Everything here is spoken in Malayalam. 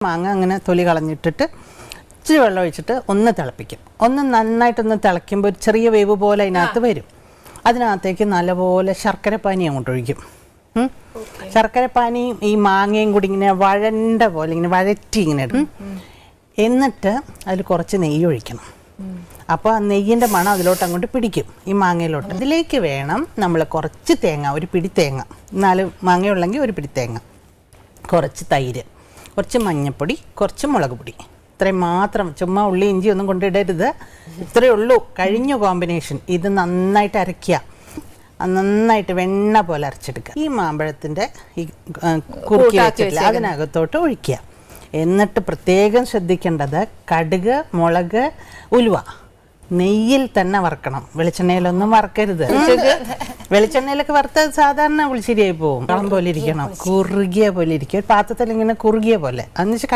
മാങ്ങ അങ്ങനെ തൊലി കളഞ്ഞിട്ടിട്ട് ഇച്ചിരി വെള്ളം ഒഴിച്ചിട്ട് ഒന്ന് തിളപ്പിക്കും. ഒന്ന് നന്നായിട്ടൊന്ന് തിളയ്ക്കുമ്പോൾ ഒരു ചെറിയ വേവ് പോലെ അതിനകത്ത് വരും. അതിനകത്തേക്ക് നല്ലപോലെ ശർക്കരപ്പാനി അങ്ങോട്ട് ഒഴിക്കും. ശർക്കരപ്പാനിയും ഈ മാങ്ങയും കൂടി ഇങ്ങനെ വഴണ്ട പോലെ ഇങ്ങനെ വഴറ്റി ഇങ്ങനെ ഇടും. എന്നിട്ട് അതിൽ കുറച്ച് നെയ്യ് ഒഴിക്കണം. അപ്പോൾ ആ നെയ്യിൻ്റെ മണം അതിലോട്ട് അങ്ങോട്ട് പിടിക്കും, ഈ മാങ്ങയിലോട്ട്. അതിലേക്ക് വേണം നമ്മൾ കുറച്ച് തേങ്ങ, ഒരു പിടി തേങ്ങ, 4 മാങ്ങയുള്ളെങ്കിൽ ഒരു പിടി തേങ്ങ, കുറച്ച് തൈര്, കുറച്ച് മഞ്ഞൾപ്പൊടി, കുറച്ച് മുളക് പൊടി, ഇത്രയും മാത്രം. ചുമ്മാ ഉള്ളി ഇഞ്ചി ഒന്നും കൊണ്ടിടരുത്. ഇത്രയേ ഉള്ളൂ. കഴിഞ്ഞു കോമ്പിനേഷൻ. ഇത് നന്നായിട്ട് അരയ്ക്കുക, നന്നായിട്ട് വെണ്ണ പോലെ അരച്ചെടുക്കുക. ഈ മാമ്പഴത്തിൻ്റെ ഈ കുറുക്കി വെച്ചിട്ടില്ല അതിനകത്തോട്ട് ഒഴിക്കുക. എന്നിട്ട് പ്രത്യേകം ശ്രദ്ധിക്കേണ്ടത് കടുക്, മുളക്, ഉലുവ നെയ്യിൽ തന്നെ വറുക്കണം, വെളിച്ചെണ്ണയിലൊന്നും വറുക്കരുത്. വെളിച്ചെണ്ണയിലൊക്കെ വറുത്തത് സാധാരണ പുളിശ്ശേരിയായി പോകും. കളം പോലെ ഇരിക്കണം, കുറുകിയ പോലെ ഇരിക്കും, ഒരു പാത്രത്തിൽ ഇങ്ങനെ കുറുകിയ പോലെ. എന്ന് വെച്ചാൽ